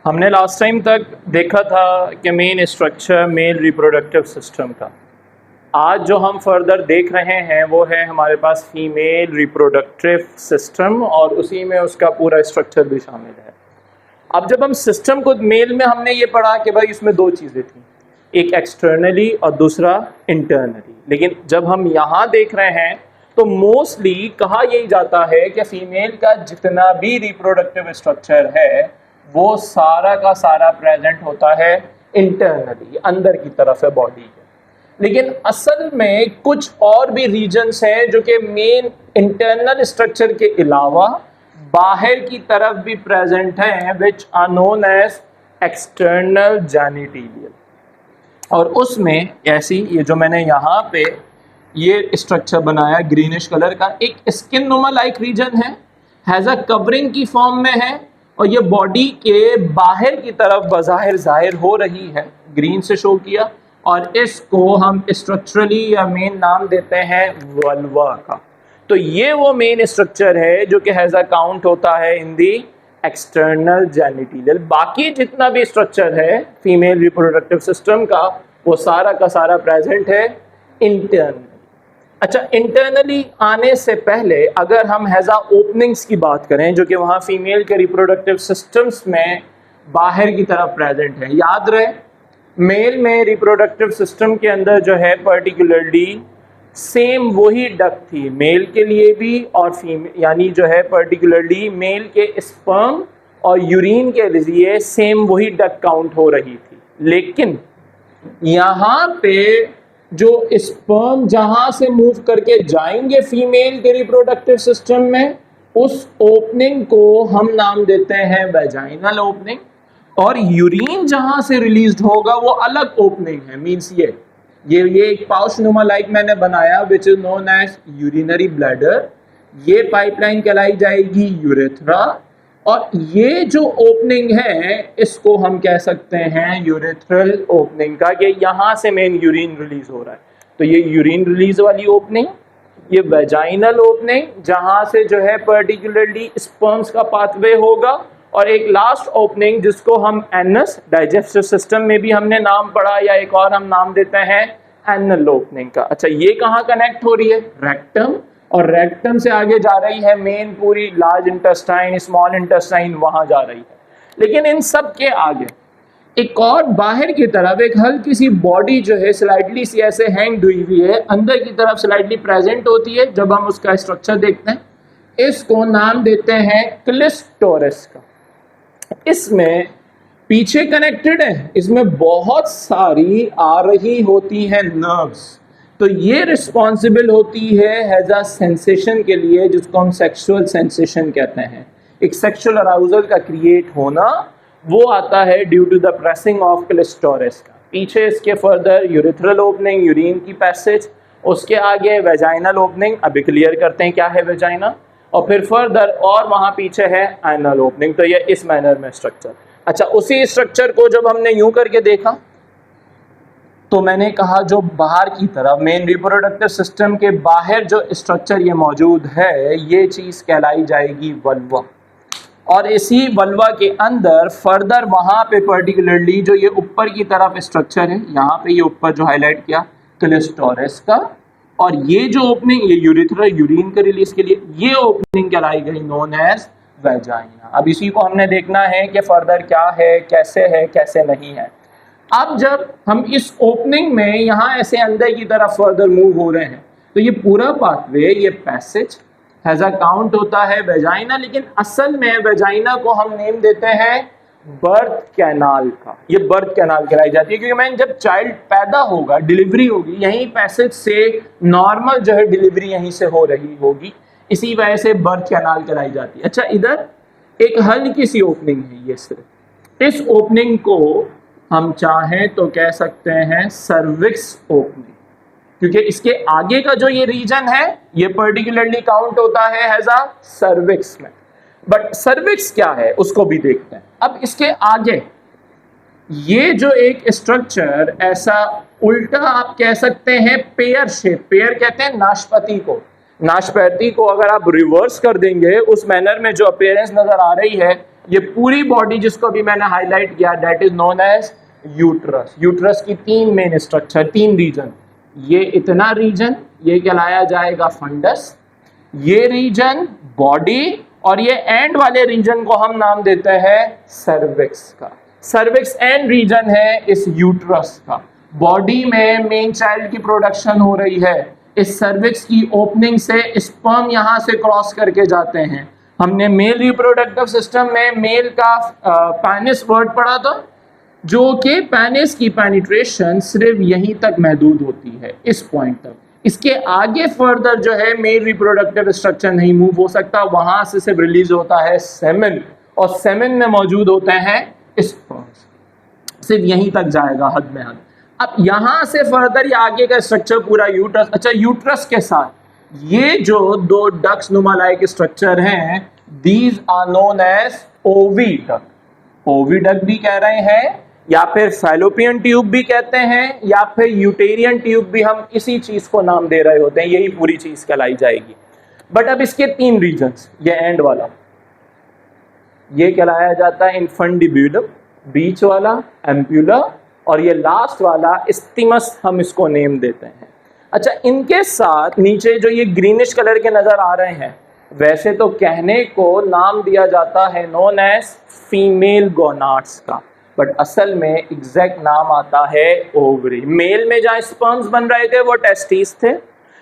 हमने last time तक देखा था कि main structure male reproductive system का। आज जो हम फर्दर देख रहे हैं वो है हमारे पास फीमेल रिप्रोडक्टिव सिस्टम और उसी में उसका पूरा स्ट्रक्चर भी शामिल है। अब जब हम सिस्टम को मेल में हमने ये पढ़ा कि भाई इसमें दो चीज़ें थी, एक एक्सटर्नली और दूसरा इंटरनली, लेकिन जब हम यहाँ देख रहे हैं तो मोस्टली कहा यही जाता है कि फीमेल का जितना भी रिप्रोडक्टिव स्ट्रक्चर है वो सारा का सारा प्रेजेंट होता है इंटरनली, अंदर की तरफ है बॉडी के। लेकिन असल में कुछ और भी रीजन्स हैं जो कि मेन इंटरनल स्ट्रक्चर के अलावा बाहर की तरफ भी प्रेजेंट हैं, which are known as external genitalia. और उसमें ऐसी ये जो मैंने यहाँ पे ये स्ट्रक्चर बनाया ग्रीनिश कलर का, एक स्किन नुमा लाइक रीजन है, हैज अ कवरिंग की फॉर्म में है और ये बॉडी के बाहर की तरफ बज़ाहिर जाहिर हो रही है, ग्रीन से शो किया। और इसको हम स्ट्रक्चरली या मेन नाम देते हैं वल्वा का। तो ये वो मेन स्ट्रक्चर है जो कि हैज अ काउंट होता है इन दी एक्सटर्नल जेनिटेलियल। बाकी जितना भी स्ट्रक्चर है फीमेल रिप्रोडक्टिव सिस्टम का वो सारा का सारा प्रेजेंट है इंटरनली। अच्छा, इंटरनली आने से पहले अगर हम हैजा ओपनिंग्स की बात करें जो कि वहाँ फीमेल के रिप्रोडक्टिव सिस्टम्स में बाहर की तरफ प्रेजेंट है, याद रहे मेल में रिप्रोडक्टिव सिस्टम के अंदर जो है पर्टिकुलरली सेम वही डक्ट थी मेल के लिए भी और फीमेल, यानी जो है पर्टिकुलरली मेल के स्पर्म और यूरिन के लिए सेम वही डक्ट काउंट हो रही थी। लेकिन यहाँ पे जो स्पर्म जहां से मूव करके जाएंगे फीमेल के रिप्रोडक्टिव सिस्टम में, उस ओपनिंग को हम नाम देते हैं वेजाइनल ओपनिंग, और यूरिन जहां से रिलीज होगा वो अलग ओपनिंग है। मींस ये एक पाउच नुमा लाइक मैंने बनाया which is known as urinary bladder. ये पाइपलाइन कहलाई जाएगी यूरेथ्रा, और ये जो ओपनिंग है इसको हम कह सकते हैं यूरेथ्रल ओपनिंग का, कि यहाँ से मेन यूरिन रिलीज हो रहा है। तो ये यूरिन रिलीज वाली ओपनिंग, ये वेजाइनल ओपनिंग जहाँ से जो है पर्टिकुलरली स्पर्म्स का पाथवे होगा, और एक लास्ट ओपनिंग जिसको हम एनस डाइजेस्टिव सिस्टम में भी हमने नाम पढ़ा या एक और हम नाम देते हैं एनल ओपनिंग का। अच्छा, ये कहाँ कनेक्ट हो रही है? रेक्टम, और रेक्टम से आगे जा रही है मेन पूरी लार्ज इंटेस्टाइन, स्मॉल इंटेस्टाइन वहां जा रही है। लेकिन इन सब के आगे एक और बाहर की तरफ एक हल्की सी बॉडी जो है स्लाइडली सी ऐसे हैंग हुई हुई है, अंदर की तरफ स्लाइडली प्रेजेंट होती है। जब हम उसका स्ट्रक्चर देखते हैं इसको नाम देते हैं क्लिस्टोरस का। इसमें पीछे कनेक्टेड है, इसमें बहुत सारी आ रही होती है नर्व्स। तो ये रिस्पॉन्सिबल होती है हैज अ सेंसेशन के लिए, जिसको हम सेक्सुअल सेंसेशन कहते हैं। एक सेक्सुअल अराउजल का क्रिएट होना वो आता है due to the pressing of clitoris का। पीछे इसके फर्दर यूरेथ्रल ओपनिंग, यूरिन की पैसेज, उसके आगे वेजाइनल ओपनिंग, अभी क्लियर करते हैं क्या है वेजाइना, और फिर फर्दर और वहाँ पीछे है एनल ओपनिंग। तो ये इस मैनर में स्ट्रक्चर। अच्छा, उसी स्ट्रक्चर को जब हमने यूं करके देखा तो मैंने कहा जो बाहर की तरफ मेन रिप्रोडक्टिव सिस्टम के बाहर जो स्ट्रक्चर ये मौजूद है ये चीज़ कहलाई जाएगी वल्वा। और इसी वल्वा के अंदर फर्दर वहाँ पे पर्टिकुलरली जो ये ऊपर की तरफ स्ट्रक्चर है, यहाँ पे ये ऊपर जो हाईलाइट किया क्लिस्टोरस का, और ये जो ओपनिंग ये यूरेथ्रा यूरिन के रिलीज के लिए ये ओपनिंग कहलाई गई नोन एज वेजाइना। अब इसी को हमने देखना है कि फर्दर क्या है कैसे नहीं है। अब जब हम इस ओपनिंग में यहाँ ऐसे अंदर की तरफ फर्दर मूव हो रहे हैं तो ये पूरा पाथवे, ये पैसेज हैज अ काउंट होता है वेजाइना। लेकिन असल में वेजाइना को हम नेम देते हैं बर्थ कैनाल का। ये बर्थ कैनाल कहलाई जाती है क्योंकि मैन जब चाइल्ड पैदा होगा, डिलीवरी होगी, यहीं पैसेज से नॉर्मल जो है डिलीवरी यहीं से हो रही होगी, इसी वजह से बर्थ कैनाल कहलाई जाती है। अच्छा, इधर एक हल्की सी ओपनिंग है, ये सिर्फ इस ओपनिंग को हम चाहें तो कह सकते हैं सर्विक्स ओपनिंग, क्योंकि इसके आगे का जो ये रीजन है ये पर्टिकुलरली काउंट होता है हैज अ सर्विक्स में। बट सर्विक्स क्या है उसको भी देखते हैं। अब इसके आगे ये जो एक स्ट्रक्चर ऐसा उल्टा आप कह सकते हैं पेयर शेप, पेयर कहते हैं नाशपाती को। नाशपाती को अगर आप रिवर्स कर देंगे उस मैनर में जो अपीयरेंस नजर आ रही है ये पूरी बॉडी जिसको अभी मैंने हाईलाइट किया that is known as uterus. Uterus की 3 मेन स्ट्रक्चर, 3 रीजन, ये इतना रीजन ये कहलाया जाएगा फंडस, ये रीजन बॉडी, और ये एंड वाले रीजन को हम नाम देते हैं सर्विक्स का। सर्विक्स एंड रीजन है इस यूट्रस का। बॉडी में मेन चाइल्ड की प्रोडक्शन हो रही है, इस सर्विक्स की ओपनिंग से स्पर्म यहां से क्रॉस करके जाते हैं। हमने मेल रिप्रोडक्टिव सिस्टम में मेल का पेनिस वर्ड पढ़ा था, जो कि पेनिस की पेनिट्रेशन सिर्फ यहीं तक महदूद होती है, इस पॉइंट तक। इसके आगे फर्दर जो है मेल रिप्रोडक्टिव स्ट्रक्चर नहीं मूव हो सकता, वहां से सिर्फ रिलीज होता है सेमेन, और सेमेन में मौजूद होते हैं स्पर्म्स, सिर्फ यहीं तक जाएगा हद में हद। अब यहां से फर्दर ये आगे का स्ट्रक्चर पूरा यूट्रस। अच्छा, यूट्रस के साथ ये जो 2 डक्स नुमा लाइक स्ट्रक्चर हैं, these are known as oviduct. Oviduct भी कह रहे हैं, या फिर फैलोपियन ट्यूब भी कहते हैं, या फिर यूटेरियन ट्यूब भी, हम इसी चीज को नाम दे रहे होते हैं, यही पूरी चीज कहलाई जाएगी। बट अब इसके 3 रीजन्स, ये एंड वाला ये कहलाया जाता है इन्फंडिब्यूलम, बीच वाला एम्प्यूला, और ये लास्ट वाला स्टिमस, हम इसको नेम देते हैं। अच्छा, इनके साथ नीचे जो ये ग्रीनिश कलर के नजर आ रहे हैं, वैसे तो कहने को नाम दिया जाता है नोन एज फीमेल गोनाड्स का, बट असल में एग्जैक्ट नाम आता है ओवरी। मेल में जहाँ स्पर्म्स बन रहे थे वो टेस्टिस थे,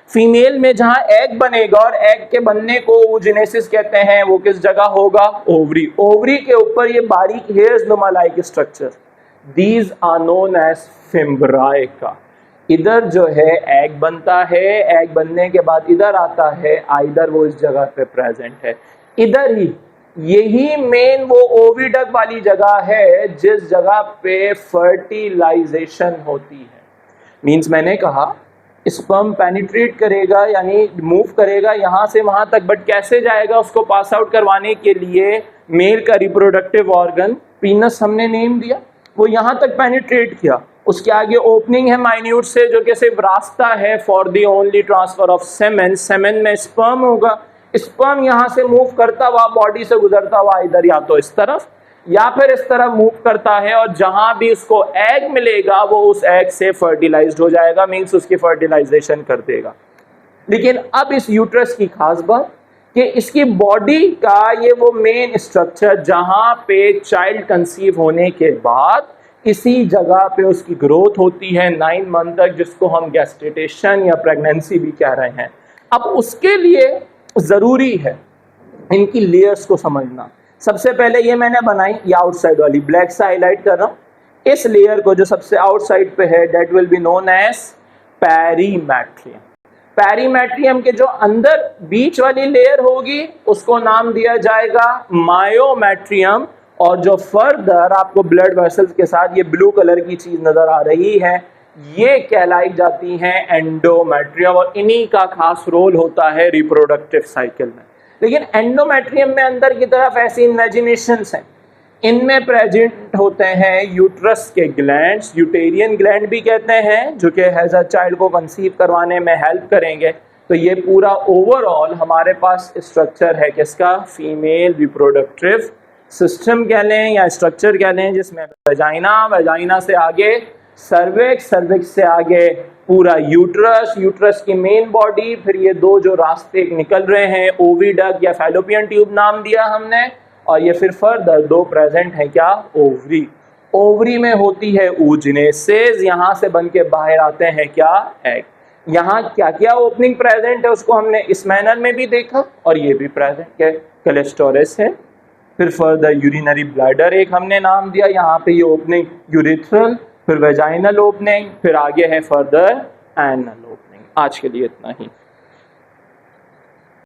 फीमेल में जहाँ एग बनेगा और एग के बनने को oogenesis कहते हैं, वो किस जगह होगा? ओवरी। ओवरी के ऊपर ये बारीक हेयर्स नुमा like structure, these are known as fimbriae का। इधर जो है एग बनता है, एग बनने के बाद इधर आता है, आइदर वो इस जगह पे प्रेजेंट है, इधर ही, यही मेन वो ओविडक्ट वाली जगह है जिस जगह पे फर्टिलाइजेशन होती है। मींस मैंने कहा स्पर्म पेनिट्रेट करेगा, यानी मूव करेगा यहां से वहां तक, बट कैसे जाएगा उसको पास आउट करवाने के लिए मेल का रिप्रोडक्टिव ऑर्गन पीनस हमने नेम दिया, वो यहां तक पेनिट्रेट किया, उसके आगे ओपनिंग है माइन्यूट से, जो कि सिर्फ रास्ता है for the only transfer of semen. Semen में स्पर्म होगा, स्पर्म यहां से मूव करता हुआ बॉडी से गुजरता हुआ इधर या तो इस तरफ या फिर इस तरफ मूव करता है, और जहां भी उसको एग मिलेगा वो उस एग से फर्टिलाइज्ड हो जाएगा, मींस उसकी फर्टिलाइजेशन कर देगा। लेकिन अब इस यूट्रस की खास बात कि इसकी बॉडी का ये वो मेन स्ट्रक्चर जहां पे चाइल्ड कंसीव होने के बाद इसी जगह पे उसकी ग्रोथ होती है 9 मंथ तक, जिसको हम गेस्टेशन या प्रेगनेंसी भी कह रहे हैं। अब उसके लिए जरूरी है इनकी लेयर्स को समझना। सबसे पहले ये मैंने बनाई, ये आउटसाइड वाली ब्लैक से हाईलाइट कर रहा हूं, इस लेयर को जो सबसे आउटसाइड पे है that will be known as perimetrium. Perimetrium के जो अंदर बीच वाली लेयर होगी उसको नाम दिया जाएगा मायोमेट्रियम, और जो फर्दर आपको ब्लड वेसल्स के साथ ये ब्लू कलर की चीज नजर आ रही है ये कहलाई जाती हैं एंडोमेट्रियम, और इन्हीं का खास रोल होता है रिप्रोडक्टिव साइकिल में। लेकिन एंडोमेट्रियम में अंदर की तरफ ऐसी इमेजिनेशंस हैं, इनमें प्रेजेंट होते हैं यूट्रस के ग्लैंड्स, यूटेरियन ग्लैंड भी कहते हैं, जो कि हैज अ चाइल्ड को कंसीव करवाने में हेल्प करेंगे। तो ये पूरा ओवरऑल हमारे पास स्ट्रक्चर है किसका? फीमेल रिप्रोडक्टिव सिस्टम कह लें या स्ट्रक्चर कह लें, जिसमें वेजाइना, वेजाइना से आगे सर्विक्स, सर्विक्स से आगे पूरा यूट्रस, यूट्रस की मेन बॉडी, फिर ये 2 जो रास्ते निकल रहे हैं ओविडक्ट या फैलोपियन ट्यूब नाम दिया हमने, और ये फिर फर्दर 2 प्रेजेंट है क्या? ओवरी। ओवरी में होती है oogenesis, यहाँ से बन के बाहर आते हैं क्या? एग। यहाँ क्या क्या ओपनिंग प्रेजेंट है उसको हमने इस मैनर में भी देखा, और ये भी प्रेजेंट है, क्लेस्टोरस है। फिर फर्दर यूरिनरी ब्लैडर एक हमने नाम दिया, यहाँ पे ये ओपनिंग यूरिथ्रल, फिर वेजाइनल ओपनिंग, फिर आगे है फर्दर एनल ओपनिंग। आज के लिए इतना ही।